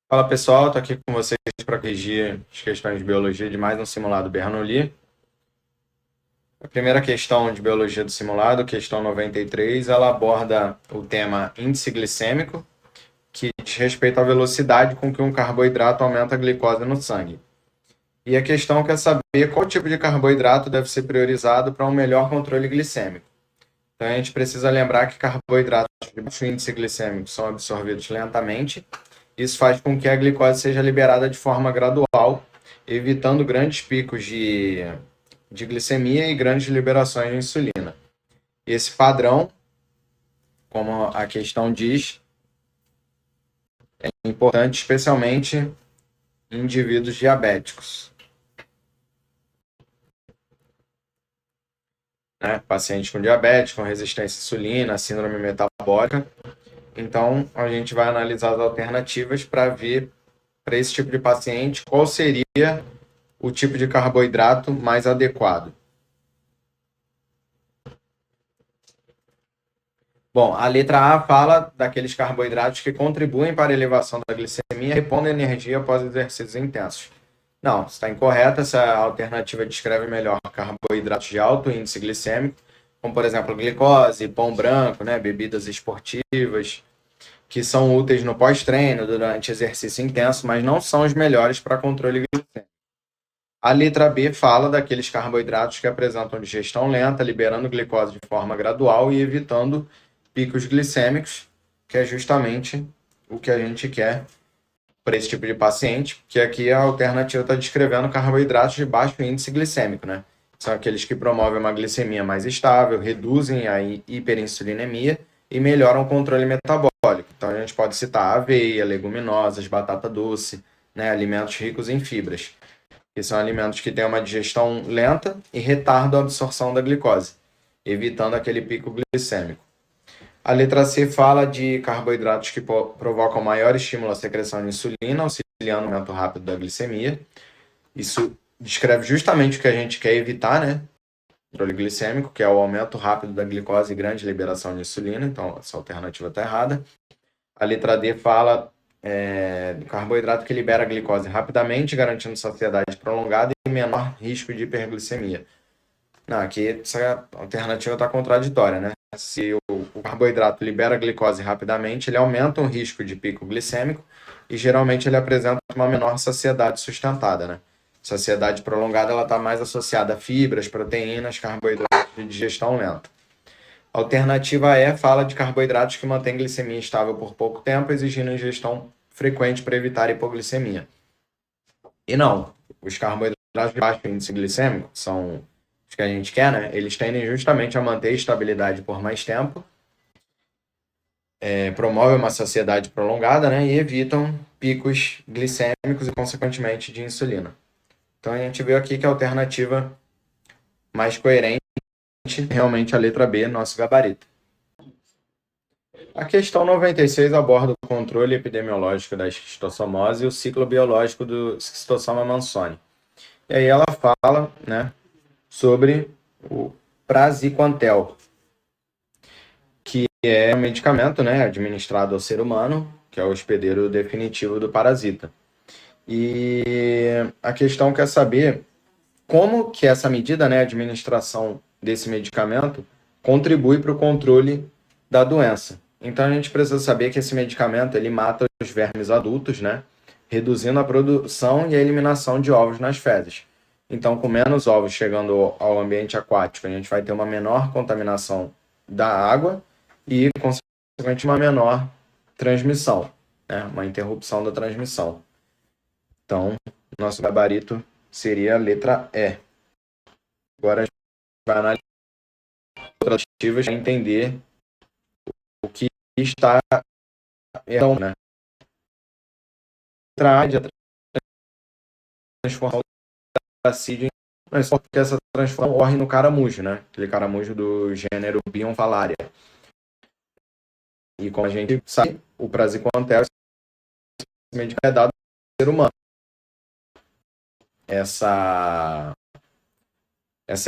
Fala pessoal, estou aqui com vocês para corrigir as questões de biologia de mais um simulado Bernoulli. A primeira questão de biologia do simulado, questão 93, ela aborda o tema índice glicêmico, que diz respeito à velocidade com que um carboidrato aumenta a glicose no sangue. E a questão quer saber qual tipo de carboidrato deve ser priorizado para um melhor controle glicêmico. Então a gente precisa lembrar que carboidratos de baixo índice glicêmico são absorvidos lentamente. Isso faz com que a glicose seja liberada de forma gradual, evitando grandes picos de glicemia e grandes liberações de insulina. Esse padrão, como a questão diz, é importante especialmente em indivíduos diabéticos, né? Pacientes com diabetes, com resistência à insulina, síndrome metabólica. Então, a gente vai analisar as alternativas para ver, para esse tipo de paciente, qual seria o tipo de carboidrato mais adequado. Bom, a letra A fala daqueles carboidratos que contribuem para a elevação da glicemia e repõem energia após exercícios intensos. Não, está incorreta. Essa alternativa descreve melhor carboidratos de alto índice glicêmico, como por exemplo glicose, pão branco, né, bebidas esportivas, que são úteis no pós-treino, durante exercício intenso, mas não são os melhores para controle glicêmico. A letra B fala daqueles carboidratos que apresentam digestão lenta, liberando glicose de forma gradual e evitando picos glicêmicos, que é justamente o que a gente quer para esse tipo de paciente, que aqui a alternativa está descrevendo carboidratos de baixo índice glicêmico, né? São aqueles que promovem uma glicemia mais estável, reduzem a hiperinsulinemia e melhoram o controle metabólico. Então a gente pode citar aveia, leguminosas, batata doce, né? Alimentos ricos em fibras, que são alimentos que têm uma digestão lenta e retardam a absorção da glicose, evitando aquele pico glicêmico. A letra C fala de carboidratos que provocam maior estímulo à secreção de insulina, auxiliando o aumento rápido da glicemia. Isso descreve justamente o que a gente quer evitar, né? Controle glicêmico, que é o aumento rápido da glicose e grande liberação de insulina. Então, essa alternativa está errada. A letra D fala do carboidrato que libera a glicose rapidamente, garantindo saciedade prolongada e menor risco de hiperglicemia. Não, aqui essa alternativa está contraditória, né? Se o carboidrato libera a glicose rapidamente, ele aumenta o risco de pico glicêmico e geralmente ele apresenta uma menor saciedade sustentada, né? Saciedade prolongada ela está mais associada a fibras, proteínas, carboidratos de digestão lenta. A alternativa E fala de carboidratos que mantêm glicemia estável por pouco tempo, exigindo ingestão frequente para evitar hipoglicemia. E não, os carboidratos de baixo índice glicêmico são os que a gente quer, né? Eles tendem justamente a manter a estabilidade por mais tempo, promovem uma saciedade prolongada, né? E evitam picos glicêmicos e, consequentemente, de insulina. Então, a gente vê aqui que a alternativa mais coerente é realmente a letra B, nosso gabarito. A questão 96 aborda o controle epidemiológico da esquistossomose e o ciclo biológico do Schistosoma mansoni. E aí ela fala, né, sobre o praziquantel, que é um medicamento, né, administrado ao ser humano, que é o hospedeiro definitivo do parasita. E a questão quer saber como que essa medida, né, a administração desse medicamento, contribui para o controle da doença. Então a gente precisa saber que esse medicamento ele mata os vermes adultos, né, reduzindo a produção e a eliminação de ovos nas fezes. Então, com menos ovos chegando ao ambiente aquático, a gente vai ter uma menor contaminação da água e, consequentemente, uma menor transmissão, né, uma interrupção da transmissão. Então, nosso gabarito seria a letra E. Agora a gente vai analisar outras alternativas para entender o que está errado, né? A letra A de transformação da acide, mas só que essa transformação ocorre no caramujo, né? Aquele caramujo do gênero Bionfalaria. E como a gente sabe, o praziquantel é dado ao ser humano. Essa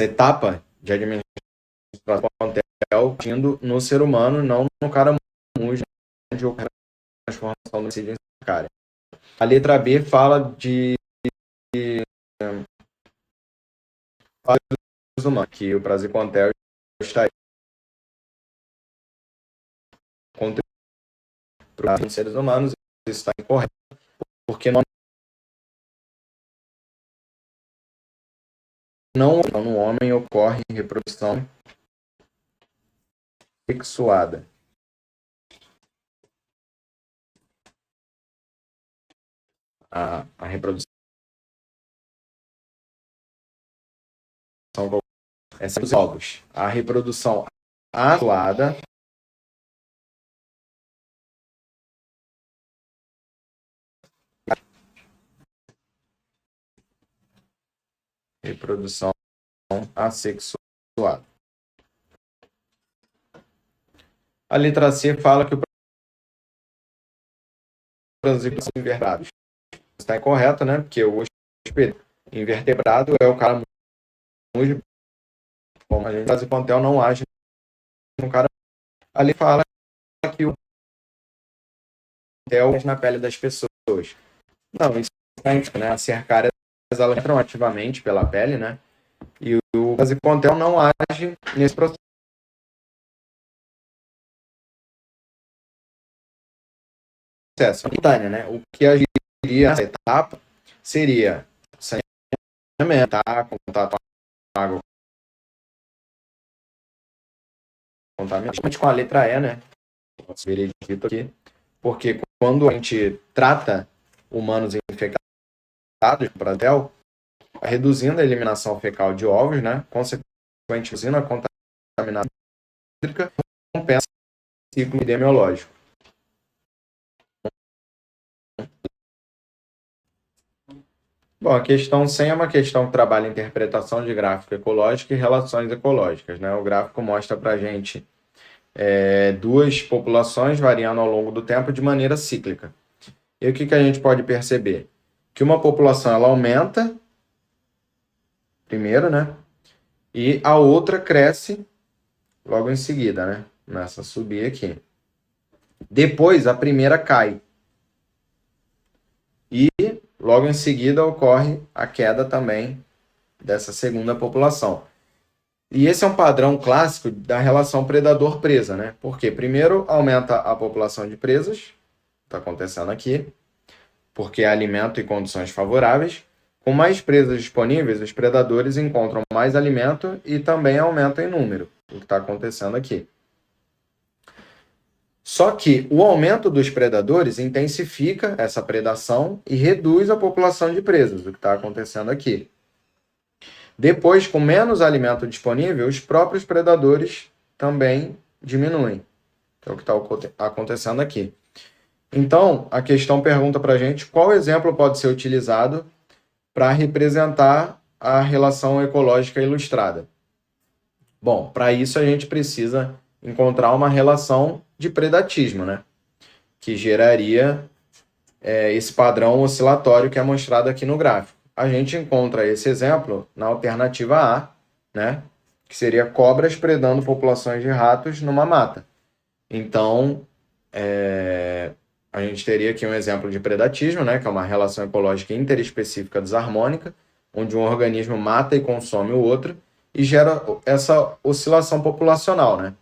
etapa de administração do praziquantel agindo no ser humano, não no caramujo, onde ocorre a transformação do acide em sacária. A letra B fala de humanos, que o Praziquantel está contra os seres humanos. Isso está incorreto, porque não no homem ocorre reprodução sexuada. A reprodução é dos ovos. A reprodução asexuada reprodução assexuada. A letra C fala que o parasita são invertebrados. Está incorreto, né? Porque o hospedeiro invertebrado é o cara muito bom. A gente Praziquantel não age no cara. Ali fala que o hotel na pele das pessoas. Não, isso é, né? As cercárias elas entram ativamente pela pele, né? E o Praziquantel não age nesse processo. Simultânea, né? O que agiria nessa etapa seria saneamento, contato com água, contaminante com a letra E, né? Veredito aqui, porque quando a gente trata humanos infectados com Praziquantel, reduzindo a eliminação fecal de ovos, né? Consequentemente, reduzindo a contaminação hídrica, compensa o ciclo epidemiológico. Bom, a questão 100 é uma questão que trabalha interpretação de gráfico ecológico e relações ecológicas, né? O gráfico mostra para a gente duas populações variando ao longo do tempo de maneira cíclica. E o que a gente pode perceber? Que uma população ela aumenta primeiro, né? E a outra cresce logo em seguida, né? Começa a subir aqui. Depois a primeira cai. E logo em seguida ocorre a queda também dessa segunda população. E esse é um padrão clássico da relação predador-presa, né? Porque primeiro aumenta a população de presas, está acontecendo aqui, porque há alimento e condições favoráveis. Com mais presas disponíveis, os predadores encontram mais alimento e também aumentam em número, o que está acontecendo aqui. Só que o aumento dos predadores intensifica essa predação e reduz a população de presas, o que está acontecendo aqui. Depois, com menos alimento disponível, os próprios predadores também diminuem, que é o que está acontecendo aqui. Então, a questão pergunta para a gente qual exemplo pode ser utilizado para representar a relação ecológica ilustrada. Bom, para isso a gente precisa encontrar uma relação de predatismo, né? Que geraria esse padrão oscilatório que é mostrado aqui no gráfico. A gente encontra esse exemplo na alternativa A, né? Que seria cobras predando populações de ratos numa mata. Então, a gente teria aqui um exemplo de predatismo, né? Que é uma relação ecológica interespecífica desarmônica, onde um organismo mata e consome o outro e gera essa oscilação populacional, né?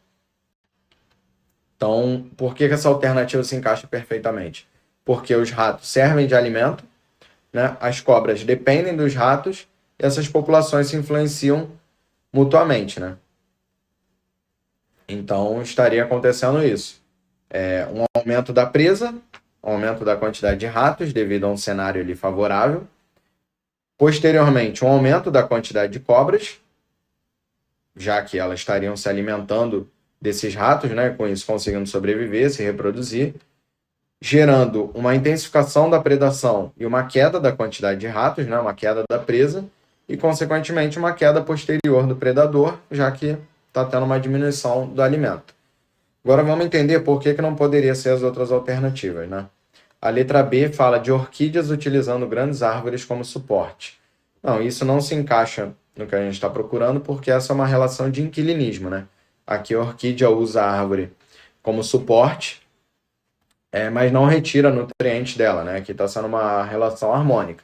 Então, por que essa alternativa se encaixa perfeitamente? Porque os ratos servem de alimento, né? As cobras dependem dos ratos e essas populações se influenciam mutuamente, né? Então, estaria acontecendo isso. Um aumento da presa, um aumento da quantidade de ratos devido a um cenário ali favorável. Posteriormente, um aumento da quantidade de cobras, já que elas estariam se alimentando desses ratos, né? Com isso conseguindo sobreviver, se reproduzir, gerando uma intensificação da predação e uma queda da quantidade de ratos, né? Uma queda da presa e, consequentemente, uma queda posterior do predador, já que está tendo uma diminuição do alimento. Agora vamos entender por que não poderia ser as outras alternativas, né? A letra B fala de orquídeas utilizando grandes árvores como suporte. Não, isso não se encaixa no que a gente está procurando, porque essa é uma relação de inquilinismo, né? Aqui a orquídea usa a árvore como suporte mas não retira nutrientes dela, né? Aqui está sendo uma relação harmônica.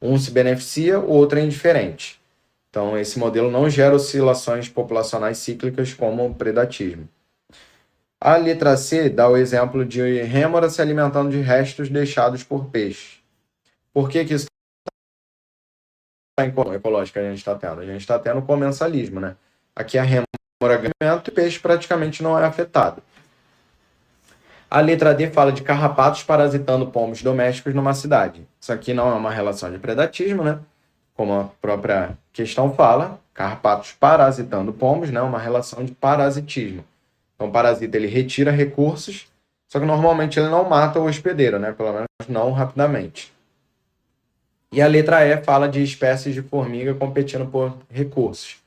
Um se beneficia, o outro é indiferente. Então, esse modelo não gera oscilações populacionais cíclicas como o predatismo. A letra C dá o exemplo de rêmora se alimentando de restos deixados por peixe. Por que isso está em comum ecológica a gente está tendo? A gente está tendo comensalismo, né? Aqui a rêmora ganha alimento e o peixe praticamente não é afetado. A letra D fala de carrapatos parasitando pombos domésticos numa cidade. Isso aqui não é uma relação de predatismo, né? Como a própria questão fala, carrapatos parasitando pombos, né? Uma relação de parasitismo. Então, o parasita, ele retira recursos, só que normalmente ele não mata o hospedeiro, né? Pelo menos não rapidamente. E a letra E fala de espécies de formiga competindo por recursos.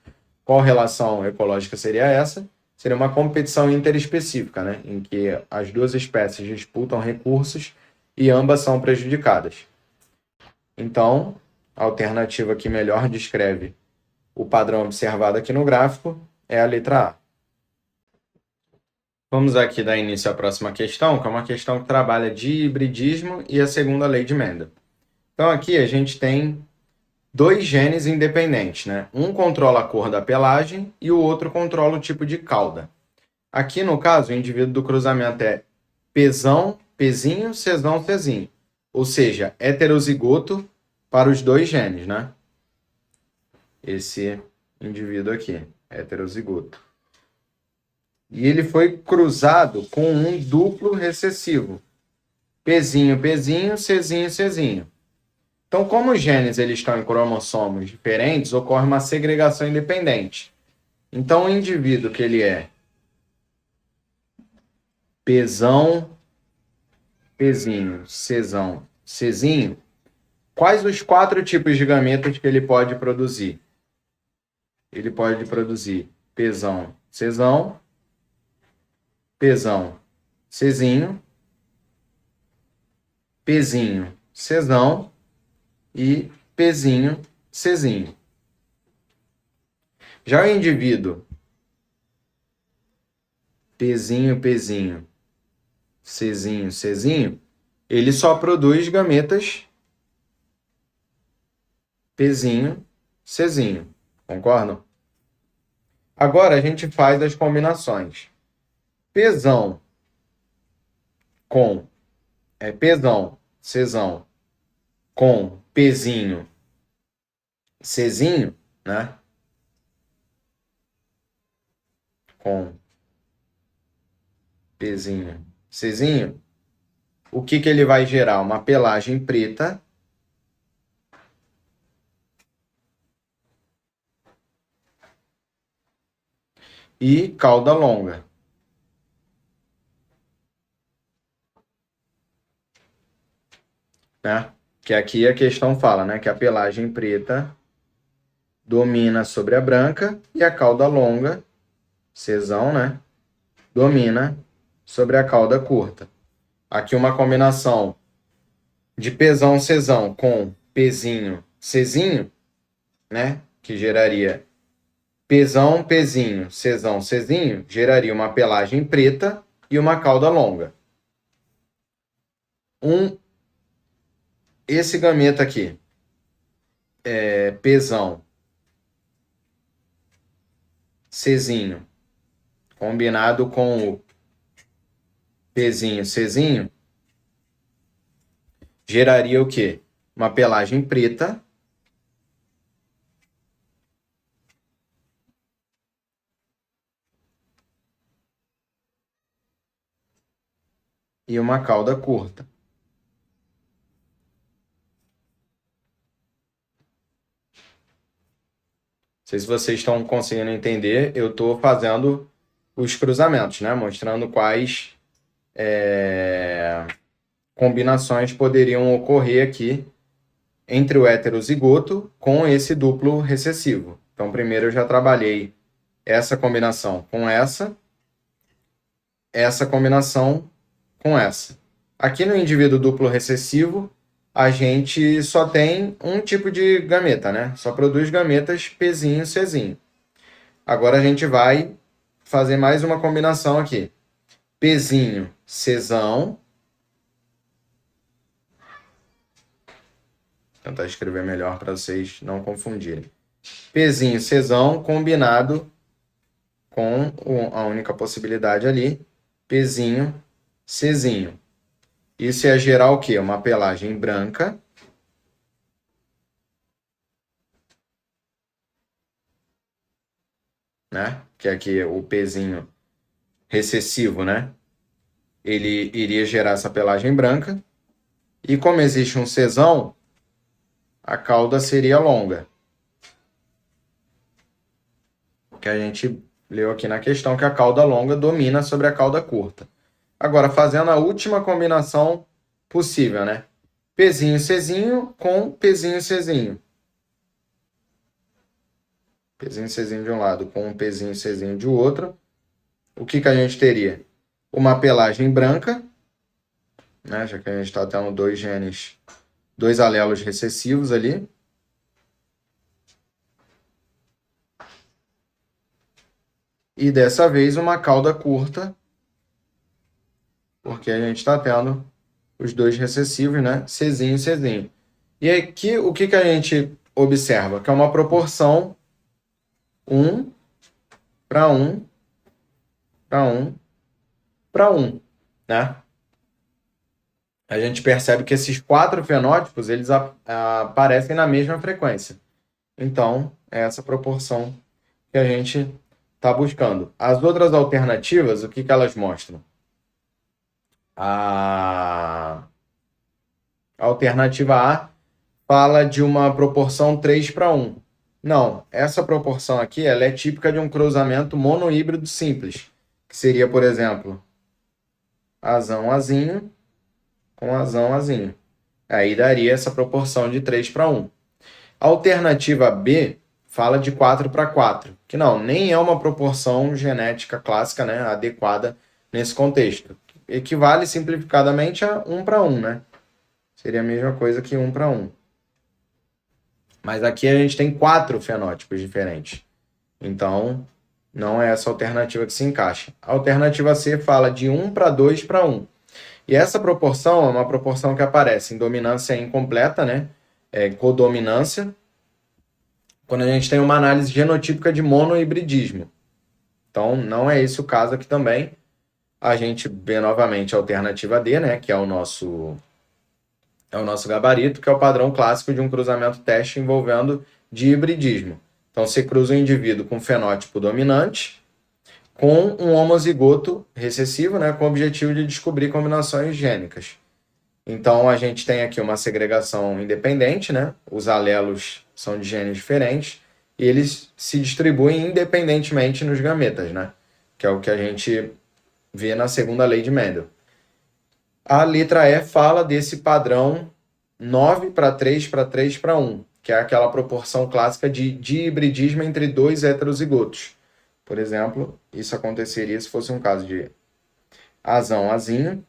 Qual relação ecológica seria essa? Seria uma competição interespecífica, né? Em que as duas espécies disputam recursos e ambas são prejudicadas. Então, a alternativa que melhor descreve o padrão observado aqui no gráfico é a letra A. Vamos aqui dar início à próxima questão, que é uma questão que trabalha de hibridismo e a segunda lei de Mendel. Então, aqui a gente tem dois genes independentes, né? Um controla a cor da pelagem e o outro controla o tipo de cauda. Aqui, no caso, o indivíduo do cruzamento é Pzão, Pzinho, Czão, Czinho. Ou seja, heterozigoto para os dois genes, né? Esse indivíduo aqui, heterozigoto. E ele foi cruzado com um duplo recessivo. Pzinho, Pzinho, Czinho, Czinho. Então, como os genes eles estão em cromossomos diferentes, ocorre uma segregação independente. Então, o indivíduo que ele é Pzão, Pzinho, Czão, Czinho, quais os 4 tipos de gametas que ele pode produzir? Ele pode produzir Pzão, Czão, Pzão, Czinho, Pzinho, Czão e Pzinho, Czinho. Já o indivíduo Pzinho, Pzinho, Czinho, Czinho, ele só produz gametas Pzinho, Czinho. Concordam? Agora a gente faz as combinações. Pzão com Pzão, Czão com Pzinho, Czinho, né? Com Pzinho, Czinho, o que ele vai gerar? Uma pelagem preta e cauda longa. Né? Que aqui a questão fala, né? Que a pelagem preta domina sobre a branca e a cauda longa, Czão, né? Domina sobre a cauda curta. Aqui uma combinação de Pzão, Czão com Pzinho, Czinho, né? Que geraria Pzão, Pzinho, Czão, Czinho, geraria uma pelagem preta e uma cauda longa. Esse gameta aqui, Pzão, Czinho, combinado com o Pzinho, Czinho, geraria o quê? Uma pelagem preta e uma cauda curta. Não sei se vocês estão conseguindo entender, eu estou fazendo os cruzamentos, né? Mostrando quais combinações poderiam ocorrer aqui entre o heterozigoto com esse duplo recessivo. Então, primeiro eu já trabalhei essa combinação com essa combinação com essa. Aqui no indivíduo duplo recessivo, a gente só tem um tipo de gameta, né? Só produz gametas Pzinho, Czinho. Agora a gente vai fazer mais uma combinação aqui. Pzinho, Czão tentar escrever melhor para vocês não confundirem. Pzinho, Czão combinado com a única possibilidade ali, Pzinho, Czinho. Isso ia gerar o quê? Uma pelagem branca. Né? Que é aqui o Pzinho recessivo, né? Ele iria gerar essa pelagem branca. E como existe um Czão, a cauda seria longa. Que a gente leu aqui na questão que a cauda longa domina sobre a cauda curta. Agora, fazendo a última combinação possível, né? Pzinho, Czinho com Pzinho, Czinho. Pzinho, Czinho de um lado com Pzinho, Czinho de outro. O que a gente teria? Uma pelagem branca, né? Já que a gente está tendo dois genes, dois alelos recessivos ali. E dessa vez uma cauda curta, porque a gente está tendo os dois recessivos, né? Czinho e Czinho. E aqui o que a gente observa? Que é uma proporção 1 para 1 para 1 para 1, né? A gente percebe que esses 4 fenótipos, eles aparecem na mesma frequência. Então, é essa proporção que a gente está buscando. As outras alternativas, o que elas mostram? A alternativa A fala de uma proporção 3 para 1. Não, essa proporção aqui ela é típica de um cruzamento monohíbrido simples, que seria, por exemplo, azão, azinho com azão, azinho. Aí daria essa proporção de 3 para 1. A alternativa B fala de 4 para 4, que não, nem é uma proporção genética clássica, né, adequada nesse contexto. Equivale simplificadamente a 1 para 1, né? Seria a mesma coisa que 1 para 1. Mas aqui a gente tem 4 fenótipos diferentes. Então, não é essa alternativa que se encaixa. A alternativa C fala de 1 para 2 para 1. E essa proporção é uma proporção que aparece em dominância incompleta, né? Codominância, quando a gente tem uma análise genotípica de monohibridismo. Então, não é esse o caso aqui também. A gente vê novamente a alternativa D, né? Que é o nosso gabarito, que é o padrão clássico de um cruzamento teste envolvendo dihibridismo. Então, você cruza um indivíduo com fenótipo dominante com um homozigoto recessivo, né, com o objetivo de descobrir combinações gênicas. Então, a gente tem aqui uma segregação independente, né? Os alelos são de genes diferentes e eles se distribuem independentemente nos gametas, né? Que é o que a gente vê na segunda lei de Mendel. A letra E fala desse padrão 9 para 3 para 3 para 1, que é aquela proporção clássica de dihibridismo entre dois heterozigotos. Por exemplo, isso aconteceria se fosse um caso de azão, azinho,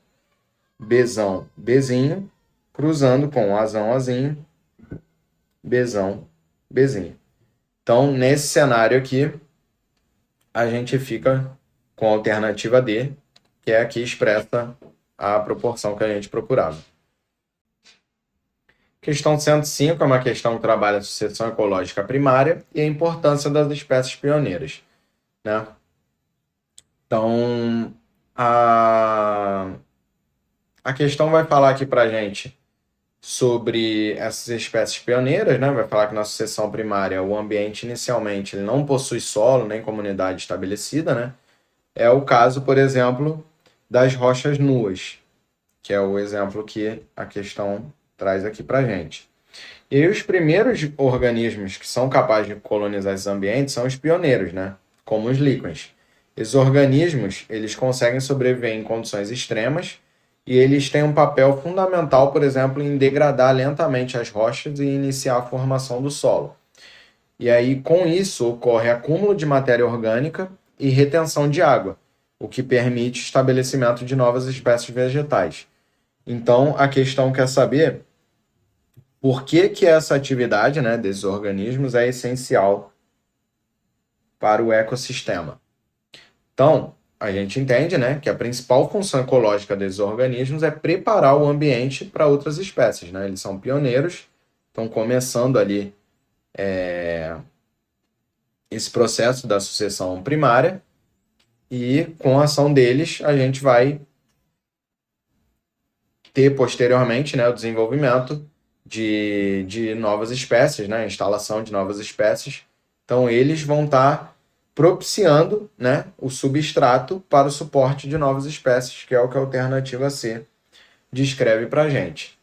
bezão, bezinho, cruzando com azão, azinho, bezão, bezinho. Então, nesse cenário aqui, a gente fica com a alternativa D, que é aqui expressa a proporção que a gente procurava. Questão 105 é uma questão que trabalha a sucessão ecológica primária e a importância das espécies pioneiras, né? Então, a questão vai falar aqui para a gente sobre essas espécies pioneiras, né? Vai falar que na sucessão primária o ambiente inicialmente ele não possui solo nem comunidade estabelecida, né? É o caso, por exemplo, das rochas nuas, que é o exemplo que a questão traz aqui para a gente. E aí os primeiros organismos que são capazes de colonizar esses ambientes são os pioneiros, né? Como os líquens. Esses organismos, eles conseguem sobreviver em condições extremas e eles têm um papel fundamental, por exemplo, em degradar lentamente as rochas e iniciar a formação do solo. E aí, com isso, ocorre acúmulo de matéria orgânica e retenção de água, o que permite o estabelecimento de novas espécies vegetais. Então, a questão quer saber por que essa atividade, né, desses organismos é essencial para o ecossistema. Então, a gente entende, né, que a principal função ecológica desses organismos é preparar o ambiente para outras espécies, né? Eles são pioneiros estão começando ali esse processo da sucessão primária, e com a ação deles a gente vai ter posteriormente, né, o desenvolvimento de novas espécies, né, a instalação de novas espécies. Então eles vão estar propiciando, né, o substrato para o suporte de novas espécies, que é o que a alternativa C descreve para a gente.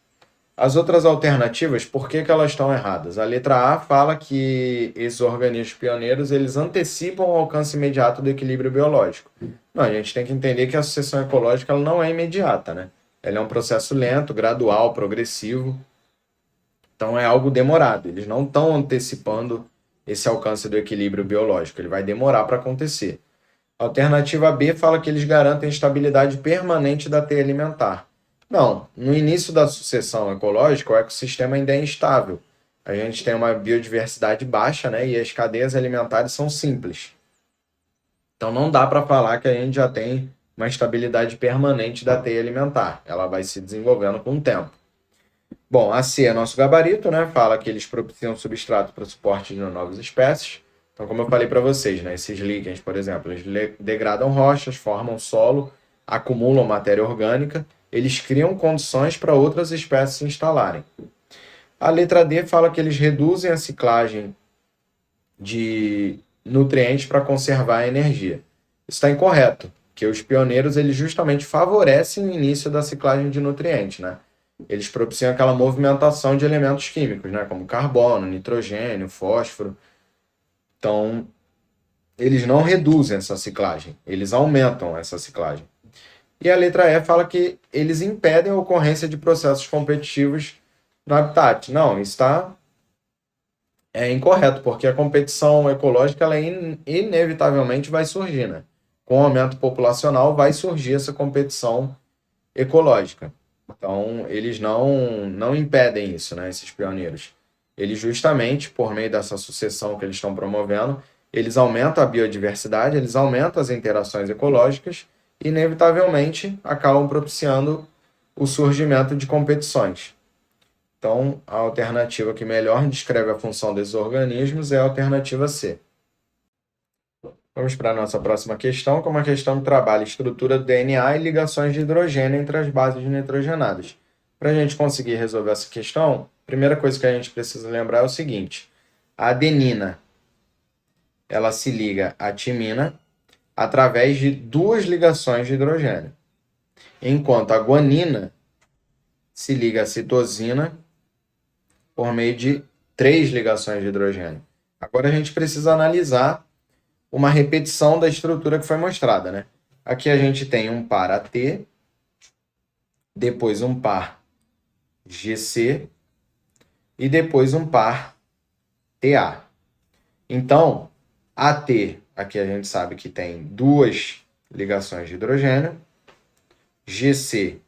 As outras alternativas, por que elas estão erradas? A letra A fala que esses organismos pioneiros eles antecipam o alcance imediato do equilíbrio biológico. Não, a gente tem que entender que a sucessão ecológica ela não é imediata, né? Ela é um processo lento, gradual, progressivo. Então é algo demorado. Eles não estão antecipando esse alcance do equilíbrio biológico. Ele vai demorar para acontecer. A alternativa B fala que eles garantem estabilidade permanente da teia alimentar. Não, no início da sucessão ecológica, o ecossistema ainda é instável. A gente tem uma biodiversidade baixa, né? E as cadeias alimentares são simples. Então não dá para falar que a gente já tem uma estabilidade permanente da teia alimentar. Ela vai se desenvolvendo com o tempo. Bom, a C é nosso gabarito, né? Fala que eles propiciam substrato para o suporte de novas espécies. Então, como eu falei para vocês, né? Esses líquens, por exemplo, eles degradam rochas, formam solo, acumulam matéria orgânica, eles criam condições para outras espécies se instalarem. A letra D fala que eles reduzem a ciclagem de nutrientes para conservar a energia. Isso está incorreto, porque os pioneiros eles justamente favorecem o início da ciclagem de nutrientes, né? Eles propiciam aquela movimentação de elementos químicos, né? Como carbono, nitrogênio, fósforo. Então, eles não reduzem essa ciclagem, eles aumentam essa ciclagem. E a letra E fala que eles impedem a ocorrência de processos competitivos no habitat. Não, isso é incorreto, porque a competição ecológica ela inevitavelmente vai surgir, né? Com o aumento populacional vai surgir essa competição ecológica. Então, eles não impedem isso, né, esses pioneiros. Eles justamente, por meio dessa sucessão que eles estão promovendo, eles aumentam a biodiversidade, eles aumentam as interações ecológicas e, inevitavelmente, acabam propiciando o surgimento de competições. Então, a alternativa que melhor descreve a função desses organismos é a alternativa C. Vamos para a nossa próxima questão, que é uma questão que trabalha a estrutura do DNA e ligações de hidrogênio entre as bases nitrogenadas. Para a gente conseguir resolver essa questão, a primeira coisa que a gente precisa lembrar é o seguinte: a adenina ela se liga à timina através de duas ligações de hidrogênio, enquanto a guanina se liga à citosina por meio de três ligações de hidrogênio. Agora a gente precisa analisar uma repetição da estrutura que foi mostrada, né? Aqui a gente tem um par AT, depois um par GC e depois um par TA. Então, AT, aqui a gente sabe que tem duas ligações de hidrogênio, GC,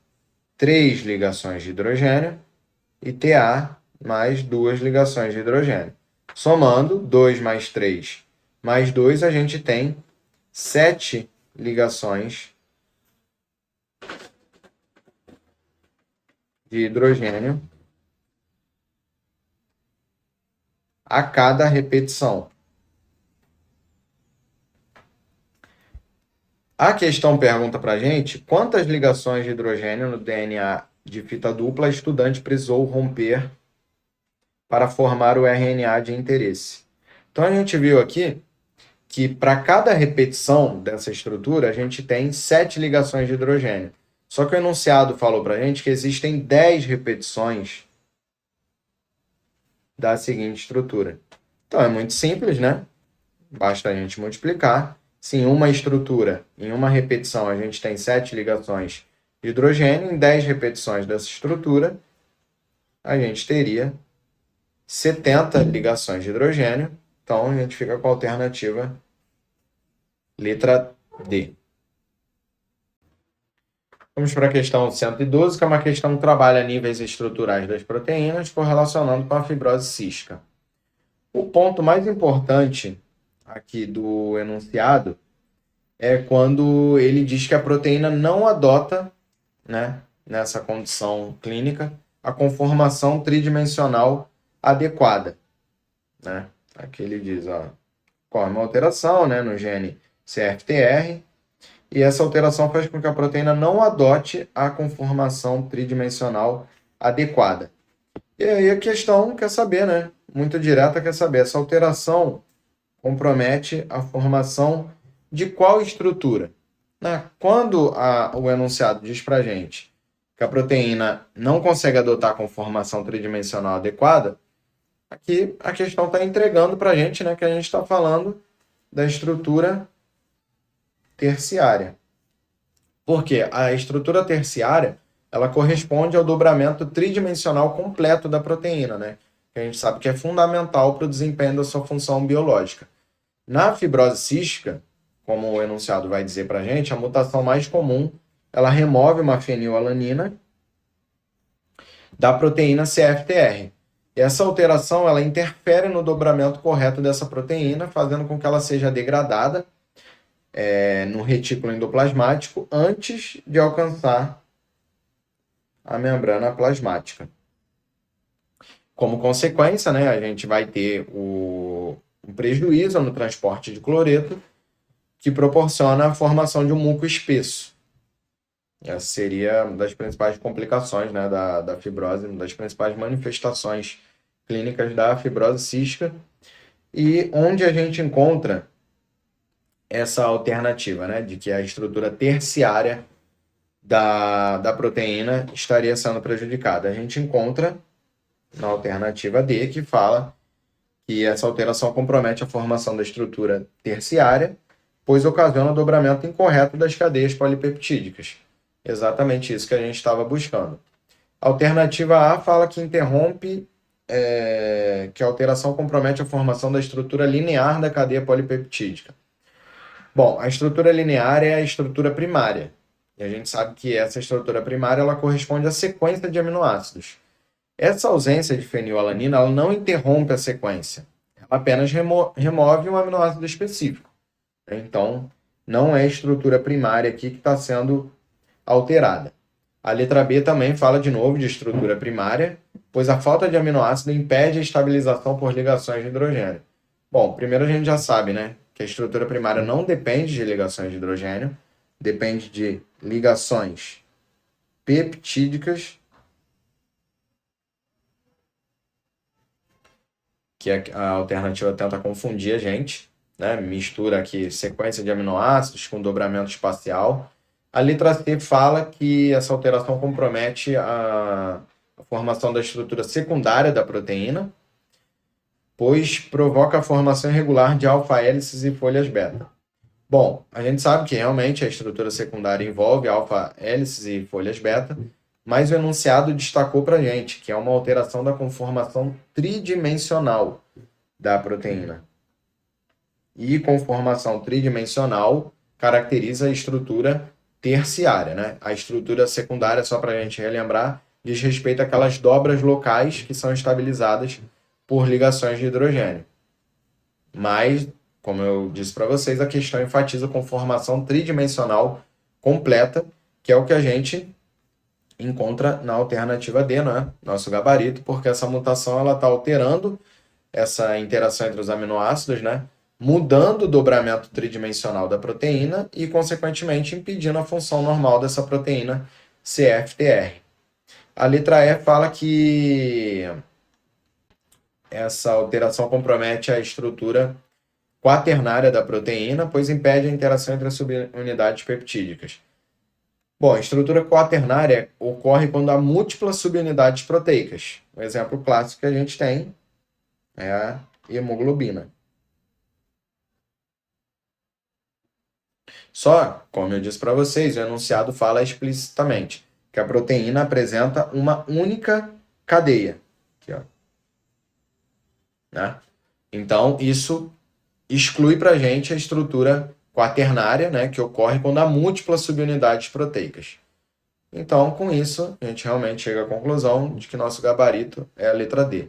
três ligações de hidrogênio e TA, mais duas ligações de hidrogênio. Somando 2 mais 3 mais 2, a gente tem 7 ligações de hidrogênio a cada repetição. A questão pergunta para a gente quantas ligações de hidrogênio no DNA de fita dupla a estudante precisou romper para formar o RNA de interesse. Então a gente viu aqui que para cada repetição dessa estrutura, a gente tem 7 ligações de hidrogênio. Só que o enunciado falou para a gente que existem 10 repetições da seguinte estrutura. Então é muito simples, né? Basta a gente multiplicar. Se em uma estrutura, em uma repetição, a gente tem 7 ligações de hidrogênio, em 10 repetições dessa estrutura, a gente teria 70 ligações de hidrogênio. Então a gente fica com a alternativa letra D. Vamos para a questão 112, que é uma questão que trabalha níveis estruturais das proteínas correlacionando com a fibrose cística. O ponto mais importante aqui do enunciado é quando ele diz que a proteína não adota, né, nessa condição clínica, a conformação tridimensional adequada, né? Aqui ele diz, ó, ocorre uma alteração, né, no gene CFTR, e essa alteração faz com que a proteína não adote a conformação tridimensional adequada. E aí a questão quer saber, né? Muito direta, quer saber, essa alteração compromete a formação de qual estrutura? Né? Quando o enunciado diz para a gente que a proteína não consegue adotar a conformação tridimensional adequada, aqui a questão está entregando para a gente, né, que a gente está falando da estrutura terciária. Porque a estrutura terciária ela corresponde ao dobramento tridimensional completo da proteína, né? Que a gente sabe que é fundamental para o desempenho da sua função biológica. Na fibrose cística, como o enunciado vai dizer para a gente, a mutação mais comum, ela remove uma fenilalanina da proteína CFTR. E essa alteração, ela interfere no dobramento correto dessa proteína, fazendo com que ela seja degradada no retículo endoplasmático antes de alcançar a membrana plasmática. Como consequência, né, a gente vai ter um prejuízo no transporte de cloreto, que proporciona a formação de um muco espesso. Essa seria uma das principais complicações, né, da fibrose, uma das principais manifestações clínicas da fibrose cística, e onde a gente encontra essa alternativa, né, de que a estrutura terciária da proteína estaria sendo prejudicada. A gente encontra na alternativa D, que fala que essa alteração compromete a formação da estrutura terciária, pois ocasiona o dobramento incorreto das cadeias polipeptídicas. Exatamente isso que a gente estava buscando. A alternativa A fala que interrompe, que a alteração compromete a formação da estrutura linear da cadeia polipeptídica. Bom, a estrutura linear é a estrutura primária. E a gente sabe que essa estrutura primária ela corresponde à sequência de aminoácidos. Essa ausência de fenilalanina ela não interrompe a sequência. Ela apenas remove um aminoácido específico. Então, não é a estrutura primária aqui que está sendo alterada. A letra B também fala de novo de estrutura primária, pois a falta de aminoácido impede a estabilização por ligações de hidrogênio. Bom, primeiro a gente já sabe, né, que a estrutura primária não depende de ligações de hidrogênio, depende de ligações peptídicas, que a alternativa tenta confundir a gente, né, mistura aqui sequência de aminoácidos com dobramento espacial. A letra C fala que essa alteração compromete a formação da estrutura secundária da proteína, pois provoca a formação irregular de alfa-hélices e folhas beta. Bom, a gente sabe que realmente a estrutura secundária envolve alfa-hélices e folhas beta, mas o enunciado destacou para a gente que é uma alteração da conformação tridimensional da proteína. E conformação tridimensional caracteriza a estrutura terciária, né? A estrutura secundária, só para a gente relembrar, diz respeito àquelas dobras locais que são estabilizadas por ligações de hidrogênio. Mas, como eu disse para vocês, a questão enfatiza a conformação tridimensional completa, que é o que a gente encontra na alternativa D, né? Nosso gabarito, porque essa mutação ela está alterando essa interação entre os aminoácidos, né? Mudando o dobramento tridimensional da proteína e, consequentemente, impedindo a função normal dessa proteína CFTR. A letra E fala que essa alteração compromete a estrutura quaternária da proteína, pois impede a interação entre as subunidades peptídicas. Bom, a estrutura quaternária ocorre quando há múltiplas subunidades proteicas. O exemplo clássico que a gente tem é a hemoglobina. Só, como eu disse para vocês, o enunciado fala explicitamente que a proteína apresenta uma única cadeia. Aqui, ó. Né? Então, isso exclui para a gente a estrutura quaternária, né, que ocorre quando há múltiplas subunidades proteicas. Então, com isso, a gente realmente chega à conclusão de que nosso gabarito é a letra D.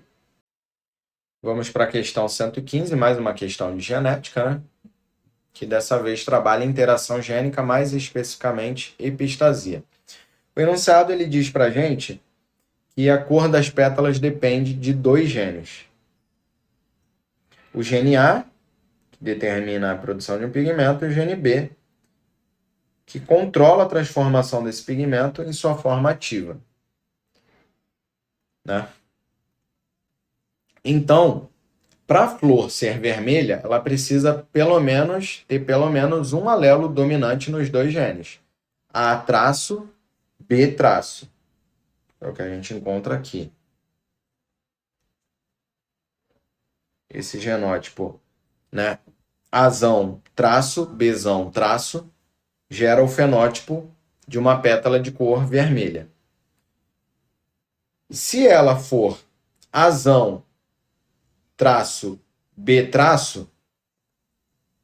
Vamos para a questão 115, mais uma questão de genética, né? Que dessa vez trabalha interação gênica, mais especificamente epistasia. O enunciado ele diz para a gente que a cor das pétalas depende de dois genes. O gene A, que determina a produção de um pigmento, e o gene B, que controla a transformação desse pigmento em sua forma ativa. Né? Então, para a flor ser vermelha, ela precisa ter pelo menos um alelo dominante nos dois genes. A traço, B traço. É o que a gente encontra aqui. Esse genótipo, né? Azão traço, Bzão traço, gera o fenótipo de uma pétala de cor vermelha. Se ela for Azão traço, B traço,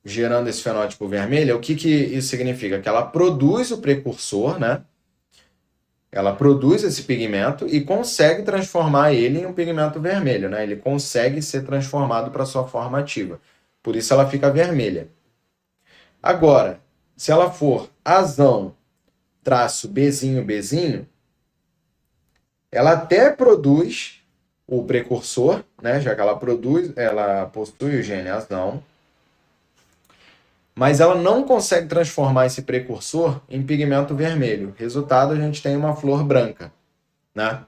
gerando esse fenótipo vermelho, o que isso significa? Que ela produz o precursor, né? Ela produz esse pigmento e consegue transformar ele em um pigmento vermelho, né? Ele consegue ser transformado para sua forma ativa. Por isso ela fica vermelha. Agora, se ela for azão traço Bzinho, Bzinho, ela até produz o precursor, né? Já que ela possui o gene azão, mas ela não consegue transformar esse precursor em pigmento vermelho. Resultado, a gente tem uma flor branca, né?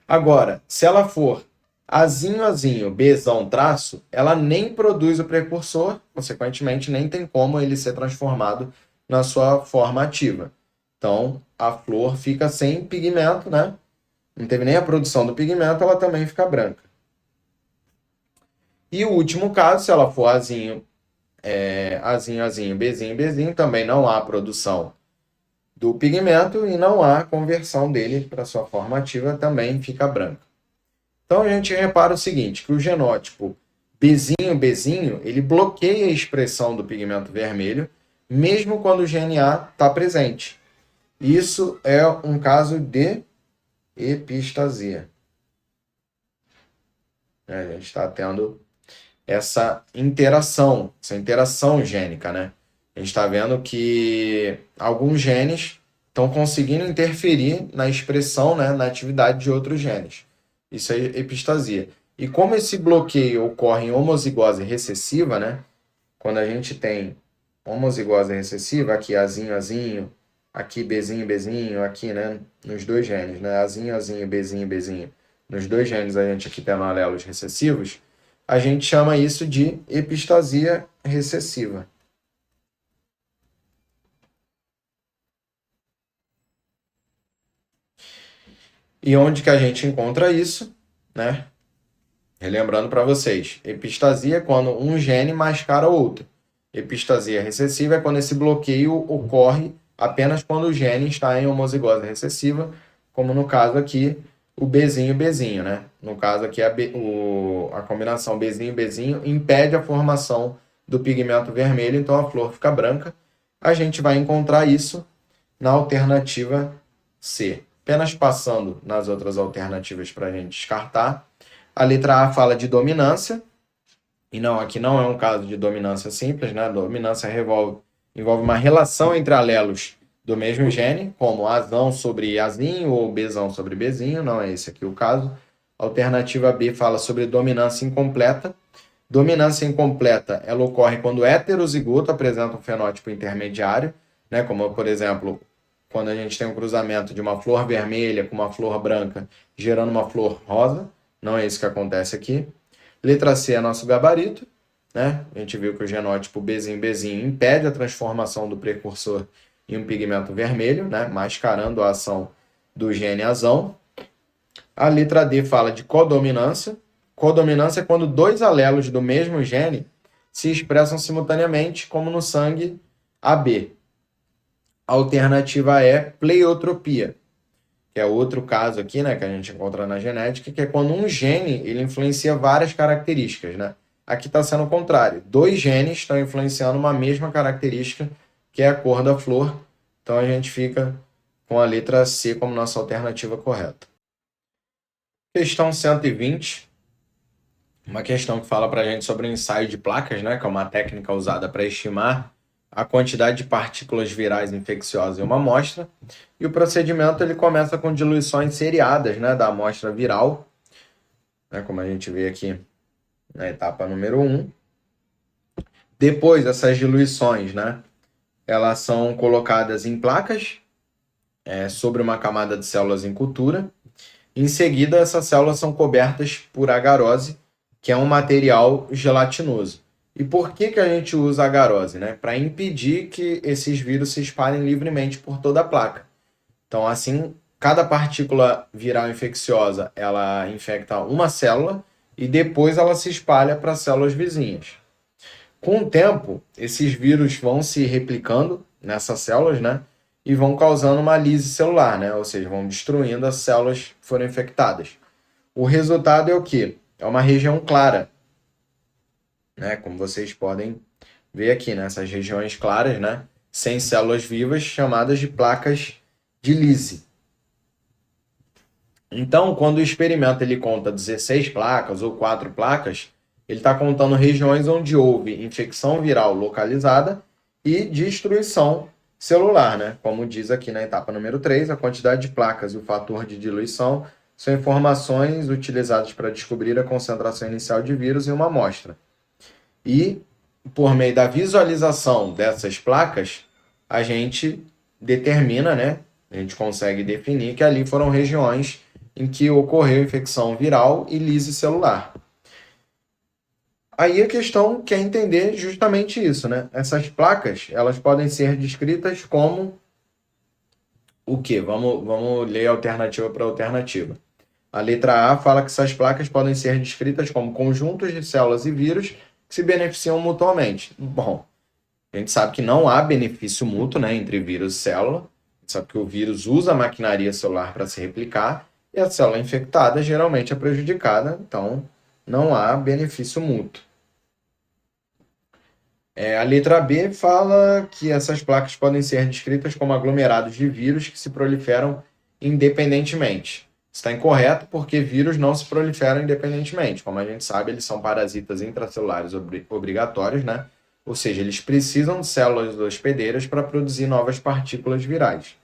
Agora, se ela for azinho, azinho, Bzão traço, ela nem produz o precursor, consequentemente, nem tem como ele ser transformado na sua forma ativa. Então, a flor fica sem pigmento, né? Não teve nem a produção do pigmento, ela também fica branca. E o último caso, se ela for azinho, azinho, Bzinho, Bzinho, também não há produção do pigmento e não há conversão dele para sua forma ativa, também fica branca. Então a gente repara o seguinte, que o genótipo Bzinho, Bzinho, ele bloqueia a expressão do pigmento vermelho, mesmo quando o gene A está presente. Isso é um caso de epistasia. A gente está tendo essa interação gênica, né? A gente está vendo que alguns genes estão conseguindo interferir na expressão, né, na atividade de outros genes. Isso é epistasia. E como esse bloqueio ocorre em homozigose recessiva, né? Quando a gente tem homozigose recessiva, aqui azinho, azinho, aqui Bzinho, Bzinho, aqui, né? Nos dois genes, né? Azinho, azinho, Bzinho, Bzinho. Nos dois genes a gente aqui tem alelos recessivos, a gente chama isso de epistasia recessiva. E onde que a gente encontra isso, né? Relembrando para vocês, epistasia é quando um gene mascara outro. Epistasia recessiva é quando esse bloqueio ocorre apenas quando o gene está em homozigose recessiva, como no caso aqui, o Bzinho, Bzinho, né? No caso aqui, a combinação Bzinho, Bzinho impede a formação do pigmento vermelho, então a flor fica branca. A gente vai encontrar isso na alternativa C. Apenas passando nas outras alternativas para a gente descartar. A letra A fala de dominância, e não, aqui não é um caso de dominância simples, né? Dominância envolve uma relação entre alelos do mesmo gene, como azão sobre azinho ou Bzão sobre Bzinho, não é esse aqui o caso. A alternativa B fala sobre dominância incompleta. Dominância incompleta, ela ocorre quando o heterozigoto apresenta um fenótipo intermediário, né? Como, por exemplo, quando a gente tem um cruzamento de uma flor vermelha com uma flor branca, gerando uma flor rosa. Não é isso que acontece aqui. Letra C é nosso gabarito, né? A gente viu que o genótipo Bzinho, Bzinho impede a transformação do precursor em um pigmento vermelho, né? Mascarando a ação do gene azão. A letra D fala de codominância. Codominância é quando dois alelos do mesmo gene se expressam simultaneamente, como no sangue AB. A alternativa é pleiotropia, que é outro caso aqui, né, que a gente encontra na genética, que é quando um gene ele influencia várias características, né? Aqui está sendo o contrário. Dois genes estão influenciando uma mesma característica, que é a cor da flor. Então a gente fica com a letra C como nossa alternativa correta. Questão 120. Uma questão que fala para a gente sobre o ensaio de placas, né, que é uma técnica usada para estimar a quantidade de partículas virais infecciosas em uma amostra, e o procedimento ele começa com diluições seriadas, né, da amostra viral, né, como a gente vê aqui na etapa número 1. Depois, essas diluições, né, elas são colocadas em placas sobre uma camada de células em cultura. Em seguida, essas células são cobertas por agarose, que é um material gelatinoso. E por que a gente usa agarose? Né? Para impedir que esses vírus se espalhem livremente por toda a placa. Então, assim, cada partícula viral infecciosa, ela infecta uma célula e depois ela se espalha para células vizinhas. Com o tempo, esses vírus vão se replicando nessas células, né? E vão causando uma lise celular, né? Ou seja, vão destruindo as células que foram infectadas. O resultado é o quê? É uma região clara, né? Como vocês podem ver aqui, né? Essas regiões claras, né? Sem células vivas, chamadas de placas de lise. Então, quando o experimento ele conta 16 placas ou 4 placas, ele está contando regiões onde houve infecção viral localizada e destruição celular, né? Como diz aqui na etapa número 3, a quantidade de placas e o fator de diluição são informações utilizadas para descobrir a concentração inicial de vírus em uma amostra. E, por meio da visualização dessas placas, a gente determina, né? A gente consegue definir que ali foram regiões em que ocorreu infecção viral e lise celular. Aí a questão quer entender justamente isso, né? Essas placas, elas podem ser descritas como o quê? Vamos ler alternativa para alternativa. A letra A fala que essas placas podem ser descritas como conjuntos de células e vírus que se beneficiam mutuamente. Bom, a gente sabe que não há benefício mútuo, né, entre vírus e célula. A gente sabe que o vírus usa a maquinaria celular para se replicar e a célula infectada geralmente é prejudicada, então não há benefício mútuo. A letra B fala que essas placas podem ser descritas como aglomerados de vírus que se proliferam independentemente. Está incorreto porque vírus não se proliferam independentemente. Como a gente sabe, eles são parasitas intracelulares obrigatórios, né? Ou seja, eles precisam de células hospedeiras para produzir novas partículas virais.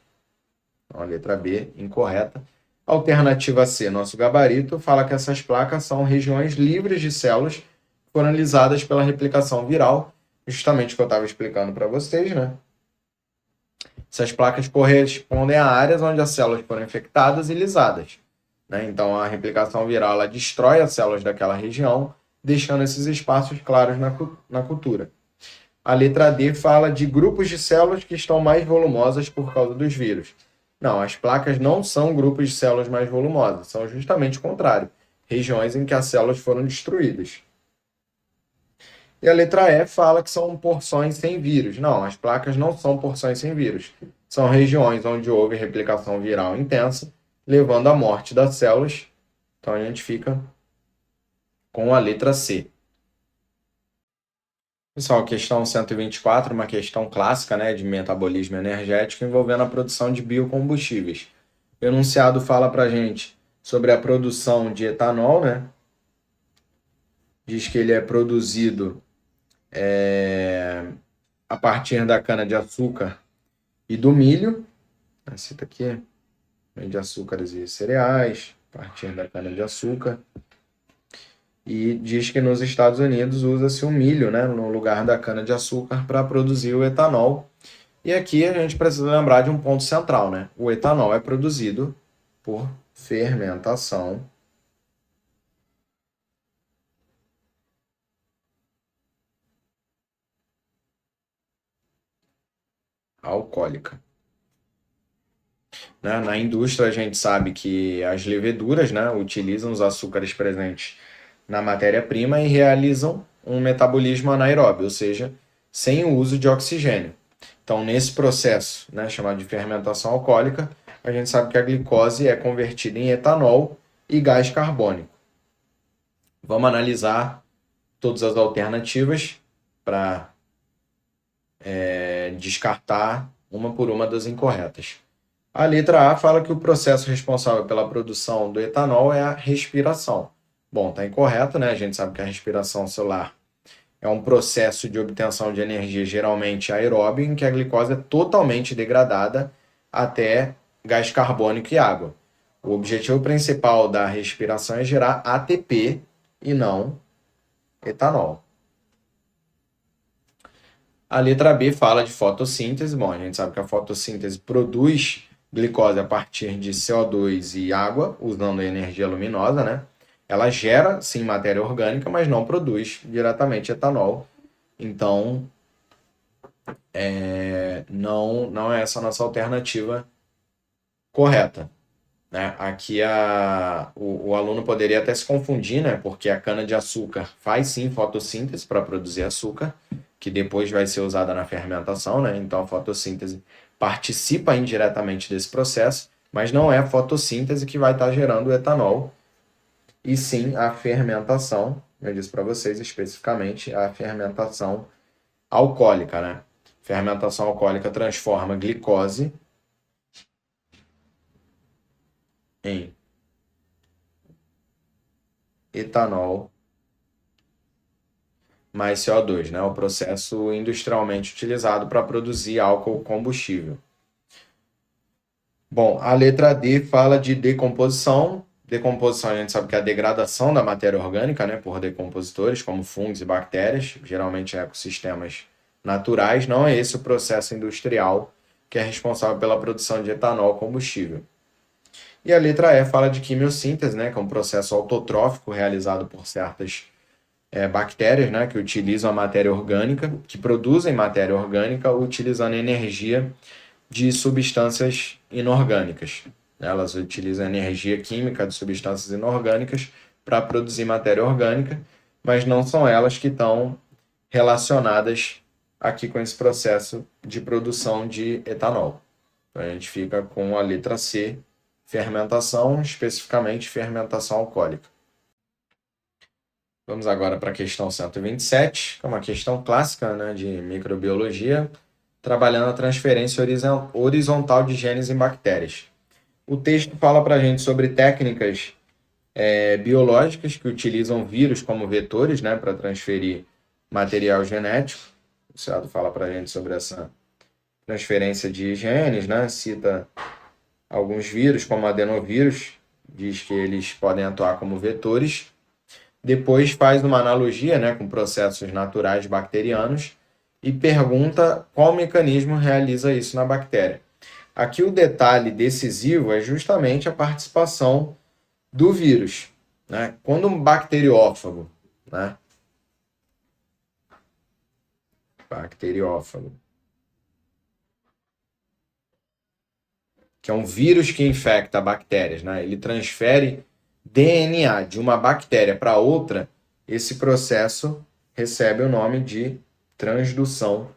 Então, a letra B, incorreta. Alternativa C, nosso gabarito, fala que essas placas são regiões livres de células que foram lisadas pela replicação viral, justamente o que eu estava explicando para vocês, né? Essas placas correspondem a áreas onde as células foram infectadas e lisadas, né? Então, a replicação viral ela destrói as células daquela região, deixando esses espaços claros na cultura. A letra D fala de grupos de células que estão mais volumosas por causa dos vírus. Não, as placas não são grupos de células mais volumosas, são justamente o contrário, regiões em que as células foram destruídas. E a letra E fala que são porções sem vírus. Não, as placas não são porções sem vírus. São regiões onde houve replicação viral intensa, levando à morte das células. Então a gente fica com a letra C. Pessoal, questão 124, uma questão clássica, né, de metabolismo energético envolvendo a produção de biocombustíveis. O enunciado fala para a gente sobre a produção de etanol, né? Diz que ele é produzido a partir da cana-de-açúcar e do milho. Cita aqui, de açúcares e cereais, a partir da cana-de-açúcar. E diz que nos Estados Unidos usa-se o milho, né, no lugar da cana-de-açúcar para produzir o etanol. E aqui a gente precisa lembrar de um ponto central, né? O etanol é produzido por fermentação alcoólica. Né? Na indústria a gente sabe que as leveduras, né, utilizam os açúcares presentes na matéria-prima e realizam um metabolismo anaeróbio, ou seja, sem o uso de oxigênio. Então, nesse processo, né, chamado de fermentação alcoólica, a gente sabe que a glicose é convertida em etanol e gás carbônico. Vamos analisar todas as alternativas para descartar uma por uma das incorretas. A letra A fala que o processo responsável pela produção do etanol é a respiração. Bom, está incorreto, né? A gente sabe que a respiração celular é um processo de obtenção de energia geralmente aeróbio, em que a glicose é totalmente degradada até gás carbônico e água. O objetivo principal da respiração é gerar ATP e não etanol. A letra B fala de fotossíntese. Bom, a gente sabe que a fotossíntese produz glicose a partir de CO2 e água, usando energia luminosa, né? Ela gera, sim, matéria orgânica, mas não produz diretamente etanol. Então, não é essa a nossa alternativa correta, né? Aqui o aluno poderia até se confundir, né? Porque a cana-de-açúcar faz sim fotossíntese para produzir açúcar, que depois vai ser usada na fermentação, né? Então a fotossíntese participa indiretamente desse processo, mas não é a fotossíntese que vai estar gerando o etanol, e sim a fermentação, eu disse para vocês especificamente, a fermentação alcoólica, né? Fermentação alcoólica transforma glicose em etanol mais CO2, né? O processo industrialmente utilizado para produzir álcool combustível. Bom, a letra D fala de decomposição. Decomposição, a gente sabe que é a degradação da matéria orgânica, né, por decompositores, como fungos e bactérias, geralmente em ecossistemas naturais. Não é esse o processo industrial que é responsável pela produção de etanol combustível. E a letra E fala de quimiossíntese, né, que é um processo autotrófico realizado por certas bactérias, né, que utilizam a matéria orgânica, que produzem matéria orgânica utilizando energia de substâncias inorgânicas. Elas utilizam energia química de substâncias inorgânicas para produzir matéria orgânica, mas não são elas que estão relacionadas aqui com esse processo de produção de etanol. Então a gente fica com a letra C, fermentação, especificamente fermentação alcoólica. Vamos agora para a questão 127, que é uma questão clássica, né, de microbiologia, trabalhando a transferência horizontal de genes em bactérias. O texto fala para a gente sobre técnicas biológicas que utilizam vírus como vetores, né, para transferir material genético. O Ciado fala para a gente sobre essa transferência de genes, né, cita alguns vírus, como adenovírus, diz que eles podem atuar como vetores. Depois faz uma analogia, né, com processos naturais bacterianos e pergunta qual mecanismo realiza isso na bactéria. Aqui o detalhe decisivo é justamente a participação do vírus, né? Quando um bacteriófago, né? Bacteriófago, que é um vírus que infecta bactérias, né? Ele transfere DNA de uma bactéria para outra, esse processo recebe o nome de transdução,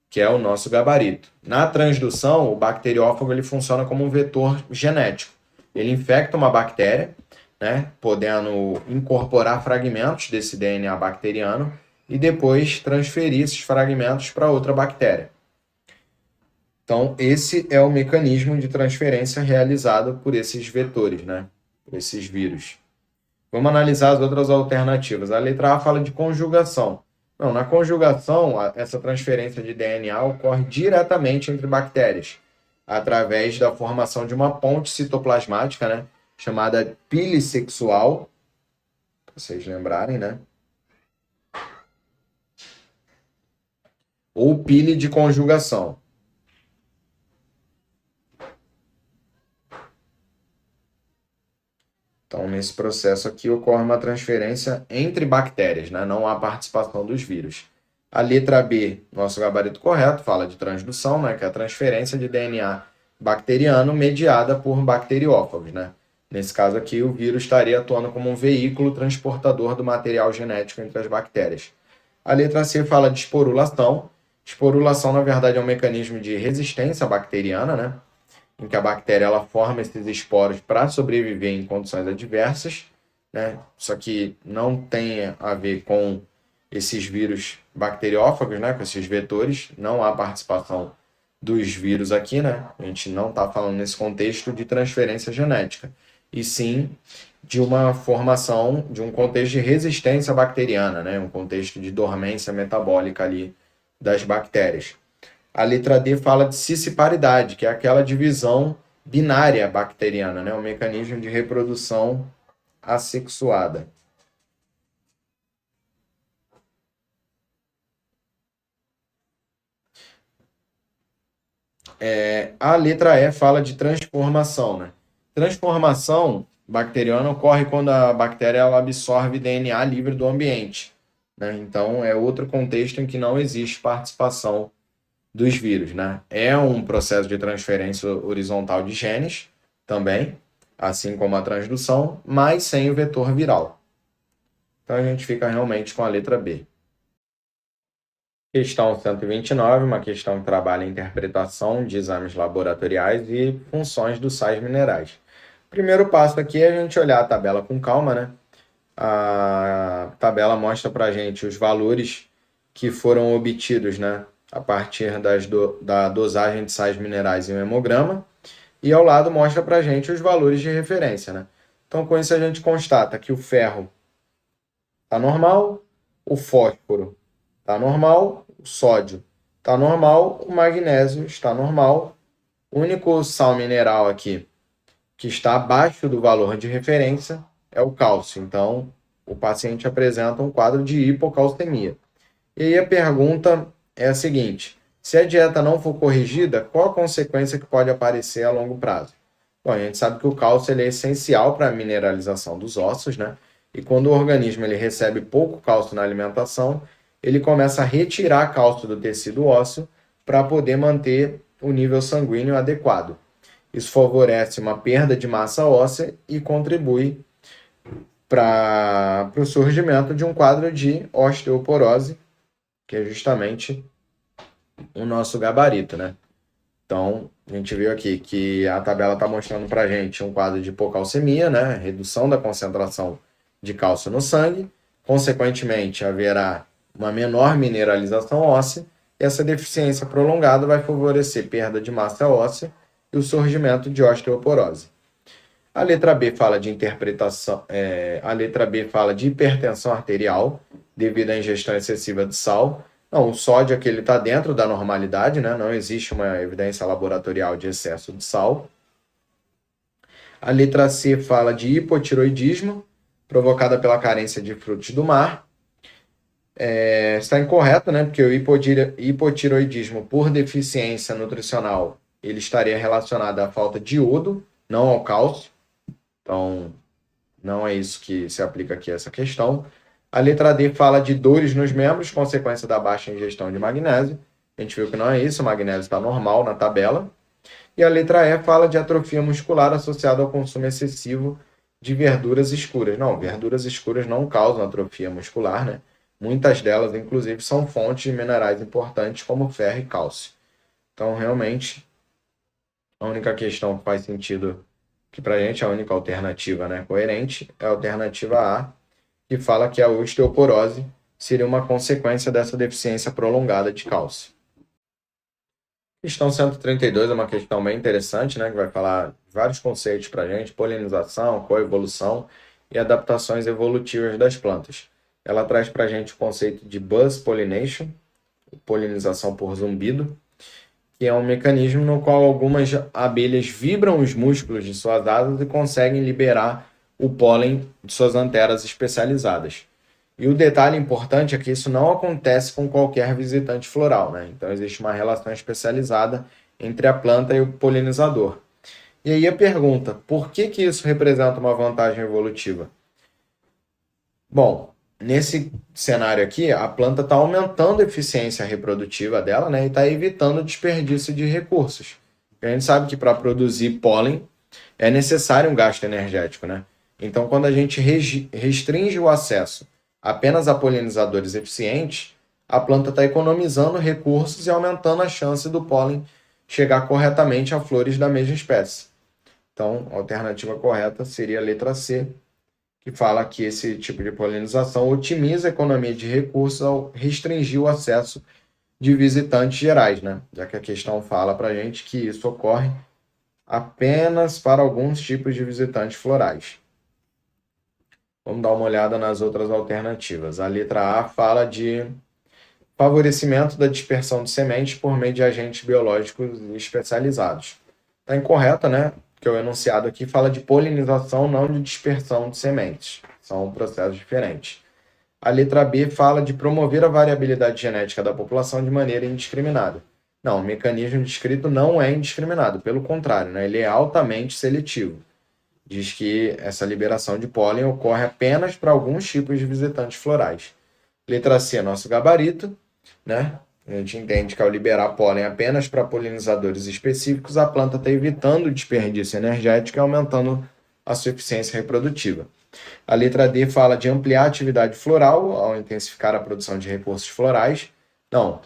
que é o nosso gabarito. Na transdução, o bacteriófago ele funciona como um vetor genético. Ele infecta uma bactéria, né, podendo incorporar fragmentos desse DNA bacteriano e depois transferir esses fragmentos para outra bactéria. Então, esse é o mecanismo de transferência realizado por esses vetores, né, por esses vírus. Vamos analisar as outras alternativas. A letra A fala de conjugação. Não, na conjugação, essa transferência de DNA ocorre diretamente entre bactérias, através da formação de uma ponte citoplasmática, né, chamada pile sexual, para vocês lembrarem, né? Ou pile de conjugação. Então, nesse processo aqui, ocorre uma transferência entre bactérias, né? Não há participação dos vírus. A letra B, nosso gabarito correto, fala de transdução, né? Que é a transferência de DNA bacteriano mediada por bacteriófagos, né? Nesse caso aqui, o vírus estaria atuando como um veículo transportador do material genético entre as bactérias. A letra C fala de esporulação. Esporulação, na verdade, é um mecanismo de resistência bacteriana, né? Em que a bactéria ela forma esses esporos para sobreviver em condições adversas, né? Só que não tem a ver com esses vírus bacteriófagos, né? Com esses vetores, não há participação dos vírus aqui, né? A gente não está falando nesse contexto de transferência genética, e sim de uma formação, de um contexto de resistência bacteriana, né? Um contexto de dormência metabólica ali das bactérias. A letra D fala de cisciparidade, que é aquela divisão binária bacteriana, né? Um mecanismo de reprodução assexuada. A letra E fala de transformação, né? Transformação bacteriana ocorre quando a bactéria ela absorve DNA livre do ambiente, né? Então, é outro contexto em que não existe participação dos vírus, né? É um processo de transferência horizontal de genes também, assim como a transdução, mas sem o vetor viral. Então, a gente fica realmente com a letra B. Questão 129, uma questão que trabalha a interpretação de exames laboratoriais e funções dos sais minerais. Primeiro passo aqui é a gente olhar a tabela com calma, né? A tabela mostra para a gente os valores que foram obtidos, né, a partir da dosagem de sais minerais em um hemograma, e ao lado mostra para a gente os valores de referência, né? Então, com isso, a gente constata que o ferro está normal, o fósforo está normal, o sódio está normal, o magnésio está normal. O único sal mineral aqui que está abaixo do valor de referência é o cálcio. Então, o paciente apresenta um quadro de hipocalcemia. E aí a pergunta é a seguinte: se a dieta não for corrigida, qual a consequência que pode aparecer a longo prazo? Bom, a gente sabe que o cálcio ele é essencial para a mineralização dos ossos, né? E quando o organismo ele recebe pouco cálcio na alimentação, ele começa a retirar cálcio do tecido ósseo para poder manter o nível sanguíneo adequado. Isso favorece uma perda de massa óssea e contribui para o surgimento de um quadro de osteoporose, que é justamente o nosso gabarito, né? Então, a gente viu aqui que a tabela está mostrando para a gente um quadro de hipocalcemia, né? Redução da concentração de cálcio no sangue. Consequentemente, haverá uma menor mineralização óssea. E essa deficiência prolongada vai favorecer perda de massa óssea e o surgimento de osteoporose. A letra B fala de interpretação, a letra B fala de hipertensão arterial devido à ingestão excessiva de sal. Não, o sódio aqui ele está dentro da normalidade, né? Não existe uma evidência laboratorial de excesso de sal. A letra C fala de hipotiroidismo provocada pela carência de frutos do mar. Está incorreto, né? Porque o hipotiroidismo por deficiência nutricional ele estaria relacionado à falta de iodo, não ao cálcio. Então, não é isso que se aplica aqui a essa questão. A letra D fala de dores nos membros, consequência da baixa ingestão de magnésio. A gente viu que não é isso, o magnésio está normal na tabela. E a letra E fala de atrofia muscular associada ao consumo excessivo de verduras escuras. Não, verduras escuras não causam atrofia muscular, né? Muitas delas, inclusive, são fontes de minerais importantes como ferro e cálcio. Então, realmente, a única questão que faz sentido, que para a gente é a única alternativa, né, coerente, é a alternativa A, que fala que a osteoporose seria uma consequência dessa deficiência prolongada de cálcio. Questão 132 é uma questão bem interessante, né, que vai falar vários conceitos para a gente: polinização, coevolução e adaptações evolutivas das plantas. Ela traz para a gente o conceito de buzz pollination, polinização por zumbido, que é um mecanismo no qual algumas abelhas vibram os músculos de suas asas e conseguem liberar o pólen de suas anteras especializadas. E o detalhe importante é que isso não acontece com qualquer visitante floral, né? Então existe uma relação especializada entre a planta e o polinizador. E aí a pergunta: por que que isso representa uma vantagem evolutiva? Bom, nesse cenário aqui, a planta está aumentando a eficiência reprodutiva dela, né? E está evitando o desperdício de recursos. A gente sabe que para produzir pólen é necessário um gasto energético, né? Então, quando a gente restringe o acesso apenas a polinizadores eficientes, a planta está economizando recursos e aumentando a chance do pólen chegar corretamente a flores da mesma espécie. Então, a alternativa correta seria a letra C, que fala que esse tipo de polinização otimiza a economia de recursos ao restringir o acesso de visitantes gerais, né? Já que a questão fala para a gente que isso ocorre apenas para alguns tipos de visitantes florais. Vamos dar uma olhada nas outras alternativas. A letra A fala de favorecimento da dispersão de sementes por meio de agentes biológicos especializados. Está incorreta, né? Porque o enunciado aqui fala de polinização, não de dispersão de sementes. São processos diferentes. A letra B fala de promover a variabilidade genética da população de maneira indiscriminada. Não, o mecanismo descrito não é indiscriminado, pelo contrário, né? Ele é altamente seletivo. Diz que essa liberação de pólen ocorre apenas para alguns tipos de visitantes florais. Letra C, nosso gabarito, né? A gente entende que ao liberar pólen apenas para polinizadores específicos, a planta está evitando o desperdício energético e aumentando a sua eficiência reprodutiva. A letra D fala de ampliar a atividade floral ao intensificar a produção de recursos florais. Não,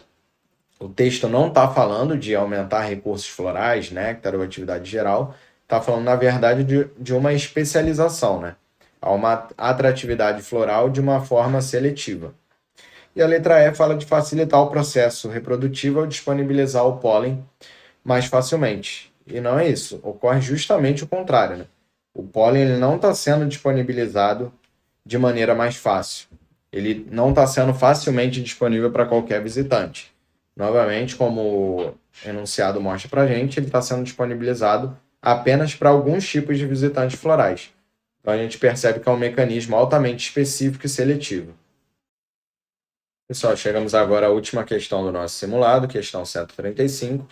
o texto não está falando de aumentar recursos florais, néctar ou atividade geral. Está falando, na verdade, de uma especialização, né? Há uma atratividade floral de uma forma seletiva. E a letra E fala de facilitar o processo reprodutivo ao disponibilizar o pólen mais facilmente. E não é isso, ocorre justamente o contrário, né? O pólen ele não está sendo disponibilizado de maneira mais fácil. Ele não está sendo facilmente disponível para qualquer visitante. Novamente, como o enunciado mostra para a gente, ele está sendo disponibilizado apenas para alguns tipos de visitantes florais. Então a gente percebe que é um mecanismo altamente específico e seletivo. Pessoal, chegamos agora à última questão do nosso simulado, questão 135,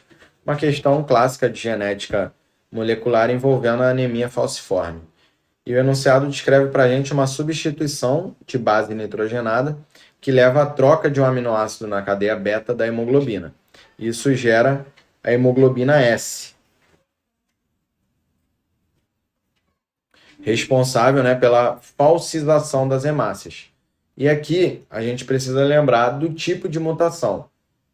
uma questão clássica de genética molecular envolvendo a anemia falciforme. E o enunciado descreve para a gente uma substituição de base nitrogenada que leva à troca de um aminoácido na cadeia beta da hemoglobina. Isso gera a hemoglobina S, responsável, né, pela falcização das hemácias. E aqui a gente precisa lembrar do tipo de mutação,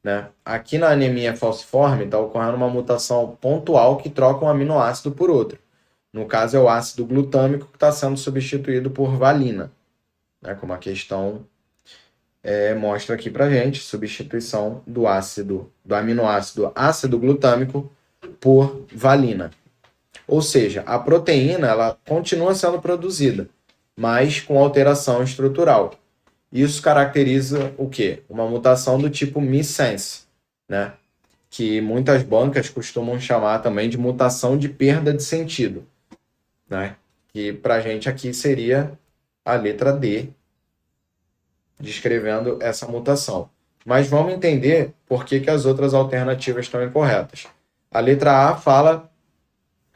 né? Aqui na anemia falciforme está ocorrendo uma mutação pontual que troca um aminoácido por outro. No caso é o ácido glutâmico que está sendo substituído por valina, né? Como a questão mostra aqui para gente, substituição do aminoácido ácido glutâmico por valina. Ou seja, a proteína ela continua sendo produzida, mas com alteração estrutural. Isso caracteriza o quê? Uma mutação do tipo missense, né? Que muitas bancas costumam chamar também de mutação de perda de sentido, né? Que para a gente aqui seria a letra D, descrevendo essa mutação. Mas vamos entender por que as outras alternativas estão incorretas. A letra A fala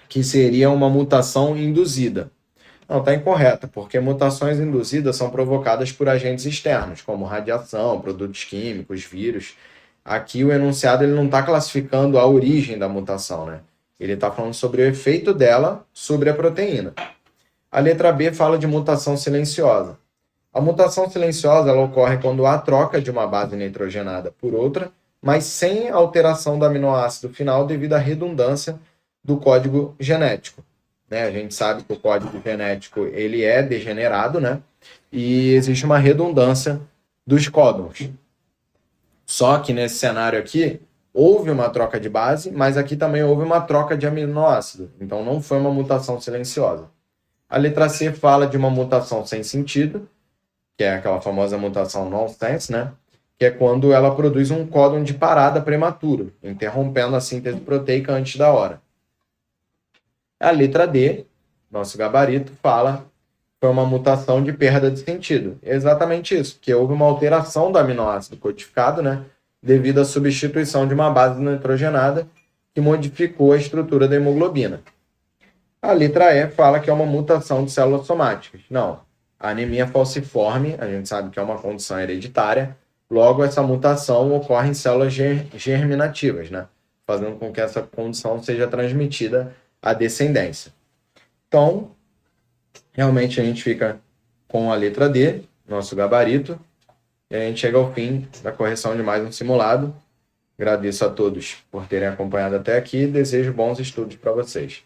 que seria uma mutação induzida. Não, está incorreta, porque mutações induzidas são provocadas por agentes externos, como radiação, produtos químicos, vírus. Aqui o enunciado ele não está classificando a origem da mutação, né? Ele está falando sobre o efeito dela sobre a proteína. A letra B fala de mutação silenciosa. A mutação silenciosa ela ocorre quando há troca de uma base nitrogenada por outra, mas sem alteração do aminoácido final devido à redundância do código genético. Né? A gente sabe que o código genético ele é degenerado, né? E existe uma redundância dos códons. Só que nesse cenário aqui, houve uma troca de base, mas aqui também houve uma troca de aminoácido. Então não foi uma mutação silenciosa. A letra C fala de uma mutação sem sentido, que é aquela famosa mutação nonsense, né? Que é quando ela produz um códon de parada prematuro, interrompendo a síntese proteica antes da hora. A letra D, nosso gabarito, fala que foi uma mutação de perda de sentido. É exatamente isso, que houve uma alteração do aminoácido codificado, né, devido à substituição de uma base nitrogenada que modificou a estrutura da hemoglobina. A letra E fala que é uma mutação de células somáticas. Não, a anemia falciforme, a gente sabe que é uma condição hereditária, logo essa mutação ocorre em células germinativas, né, fazendo com que essa condição seja transmitida à descendência. Então, realmente a gente fica com a letra D, nosso gabarito, e a gente chega ao fim da correção de mais um simulado. Agradeço a todos por terem acompanhado até aqui e desejo bons estudos para vocês.